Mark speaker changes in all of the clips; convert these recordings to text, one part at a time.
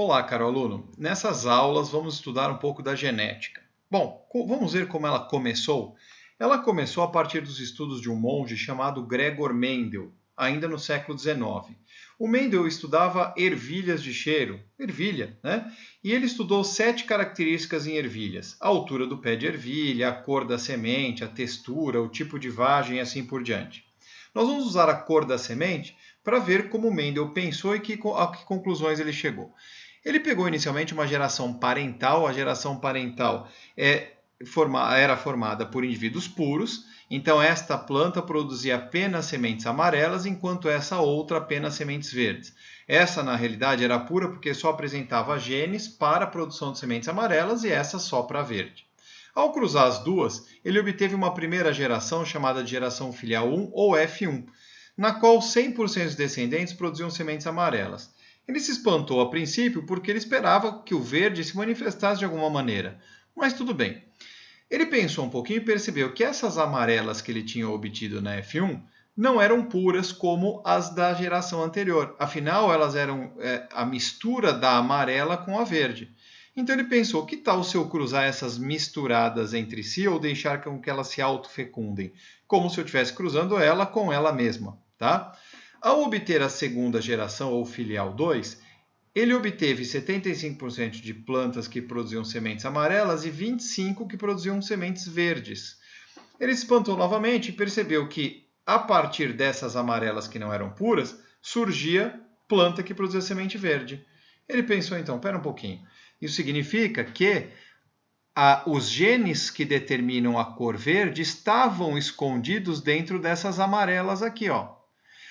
Speaker 1: Olá, caro aluno. Nessas aulas vamos estudar um pouco da genética. Bom, vamos ver como ela começou? Ela começou a partir dos estudos de um monge chamado Gregor Mendel, ainda no século XIX. O Mendel estudava ervilhas de cheiro, ervilha, né? E ele estudou 7 características em ervilhas: a altura do pé de ervilha, a cor da semente, a textura, o tipo de vagem e assim por diante. Nós vamos usar a cor da semente para ver como Mendel pensou e a que conclusões ele chegou. Ele pegou inicialmente uma geração parental. A geração parental era formada por indivíduos puros, então esta planta produzia apenas sementes amarelas, enquanto essa outra apenas sementes verdes. Essa, na realidade, era pura porque só apresentava genes para a produção de sementes amarelas e essa só para verde. Ao cruzar as duas, ele obteve uma primeira geração chamada de geração filial 1 ou F1, na qual 100% dos descendentes produziam sementes amarelas. Ele se espantou a princípio porque ele esperava que o verde se manifestasse de alguma maneira. Mas tudo bem. Ele pensou um pouquinho e percebeu que essas amarelas que ele tinha obtido na F1 não eram puras como as da geração anterior. Afinal, elas eram a mistura da amarela com a verde. Então ele pensou, que tal se eu cruzar essas misturadas entre si ou deixar com que elas se autofecundem? Como se eu estivesse cruzando ela com ela mesma, tá? Ao obter a segunda geração, ou filial 2, ele obteve 75% de plantas que produziam sementes amarelas e 25% que produziam sementes verdes. Ele se espantou novamente e percebeu que, a partir dessas amarelas que não eram puras, surgia planta que produzia semente verde. Ele pensou então, espera um pouquinho, isso significa que os genes que determinam a cor verde estavam escondidos dentro dessas amarelas aqui, ó.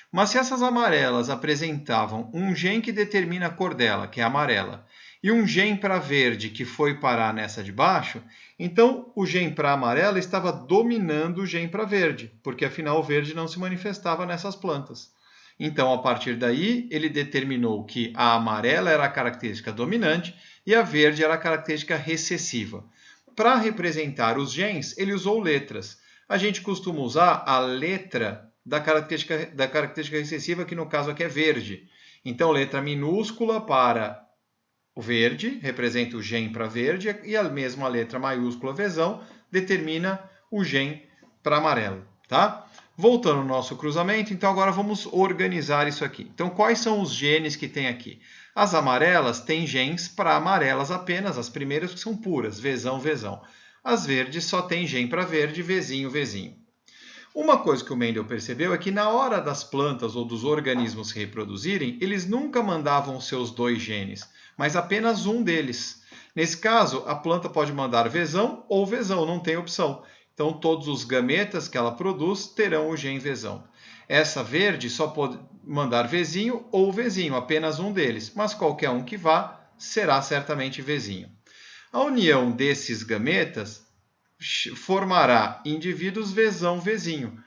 Speaker 1: Mas se essas amarelas apresentavam um gene que determina a cor dela, que é amarela, e um gene para verde que foi parar nessa de baixo, então o gene para amarela estava dominando o gene para verde, porque afinal o verde não se manifestava nessas plantas. Então, a partir daí, ele determinou que a amarela era a característica dominante e a verde era a característica recessiva. Para representar os genes, ele usou letras. A gente costuma usar a letra da característica recessiva, que no caso aqui é verde. Então, letra minúscula para o verde, representa o gene para verde, e a mesma letra maiúscula Vzão determina o gene para amarelo, tá? Voltando ao nosso cruzamento, então agora vamos organizar isso aqui. Então, quais são os genes que tem aqui? As amarelas têm genes para amarelas apenas, as primeiras que são puras, Vzão, Vzão. As verdes só tem gene para verde, Vzinho, Vzinho. Uma coisa que o Mendel percebeu é que na hora das plantas ou dos organismos se reproduzirem, eles nunca mandavam seus 2 genes, mas apenas um deles. Nesse caso, a planta pode mandar Vzão ou Vzão, não tem opção. Então, todos os gametas que ela produz terão o gene Vzão. Essa verde só pode mandar Vzinho ou Vzinho, apenas um deles, mas qualquer um que vá será certamente Vzinho. A união desses gametas formará indivíduos Vzão, Vzinho.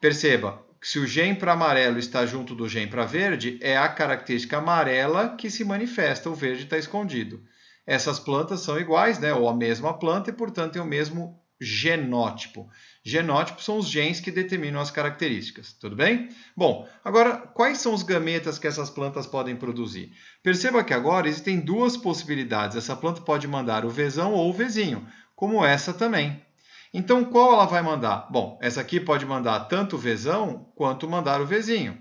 Speaker 1: Perceba que se o gene para amarelo está junto do gene para verde, é a característica amarela que se manifesta, o verde está escondido. Essas plantas são iguais, né? Ou a mesma planta, e portanto tem o mesmo genótipo. Genótipos são os genes que determinam as características, tudo bem? Bom, agora, quais são os gametas que essas plantas podem produzir? Perceba que agora existem 2 possibilidades. Essa planta pode mandar o Vzão ou o Vzinho, como essa também. Então, qual ela vai mandar? Bom, essa aqui pode mandar tanto o Vzão quanto mandar o Vzinho.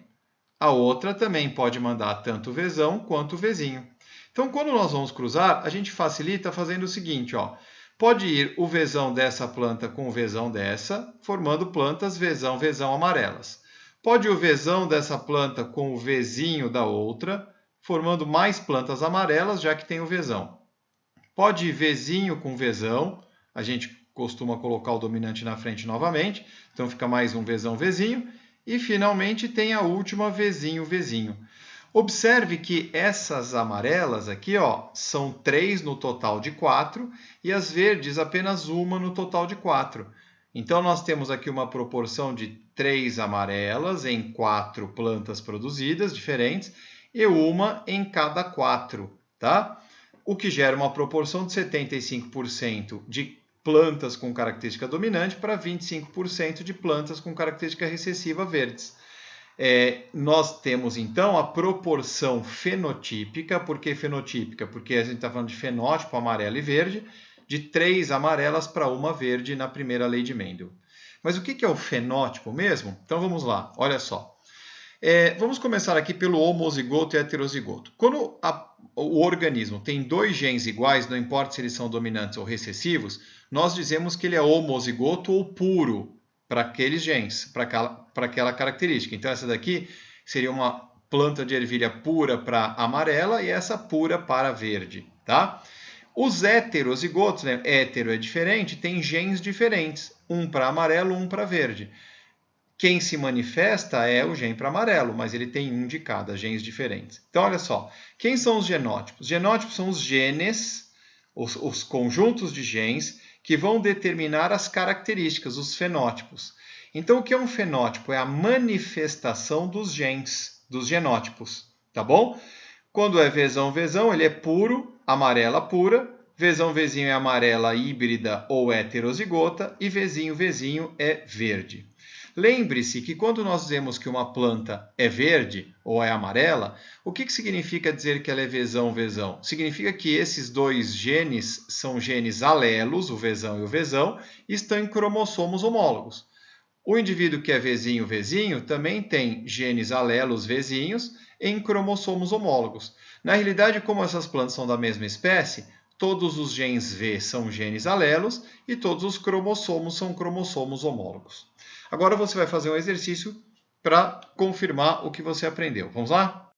Speaker 1: A outra também pode mandar tanto o Vzão quanto o Vzinho. Então, quando nós vamos cruzar, a gente facilita fazendo o seguinte, ó. Pode ir o Vzão dessa planta com o Vzão dessa, formando plantas Vzão, Vzão amarelas. Pode ir o Vzão dessa planta com o Vzinho da outra, formando mais plantas amarelas, já que tem o Vzão. Pode ir Vzinho com Vzão, a gente costuma colocar o dominante na frente novamente, então fica mais um Vzão, Vzinho, e finalmente tem a última Vzinho, Vzinho. Observe que essas amarelas aqui, ó, são 3 no total de 4 e as verdes apenas uma no total de 4. Então, nós temos aqui uma proporção de 3 amarelas em 4 plantas produzidas diferentes e uma em cada 4, tá? O que gera uma proporção de 75% de plantas com característica dominante para 25% de plantas com característica recessiva verdes. Nós temos, então, a proporção fenotípica. Por que fenotípica? Porque a gente está falando de fenótipo amarelo e verde, de 3 amarelas para 1 verde na primeira lei de Mendel. Mas o que é o fenótipo mesmo? Então vamos lá, olha só. Vamos começar aqui pelo homozigoto e heterozigoto. Quando o organismo tem 2 genes iguais, não importa se eles são dominantes ou recessivos, nós dizemos que ele é homozigoto ou puro para aqueles genes, para aquela característica. Então essa daqui seria uma planta de ervilha pura para amarela e essa pura para verde, tá? Os heterozigotos, né? Hétero é diferente, tem genes diferentes, um para amarelo, um para verde. Quem se manifesta é o gene para amarelo, mas ele tem um de cada, genes diferentes. Então, olha só, quem são os genótipos? Os genótipos são os genes, os conjuntos de genes que vão determinar as características, os fenótipos. Então, o que é um fenótipo? É a manifestação dos genes, dos genótipos, tá bom? Quando é Vzão, Vzão, ele é puro, amarela pura. Vzão, Vzinho é amarela híbrida ou heterozigota. E Vzinho, Vzinho é verde. Lembre-se que quando nós dizemos que uma planta é verde ou é amarela, o que significa dizer que ela é Vzão, Vzão? Significa que esses 2 genes são genes alelos, o Vzão e o Vzão, e estão em cromossomos homólogos. O indivíduo que é Vzinho, Vzinho também tem genes alelos Vzinhos em cromossomos homólogos. Na realidade, como essas plantas são da mesma espécie, todos os genes V são genes alelos e todos os cromossomos são cromossomos homólogos. Agora você vai fazer um exercício para confirmar o que você aprendeu. Vamos lá?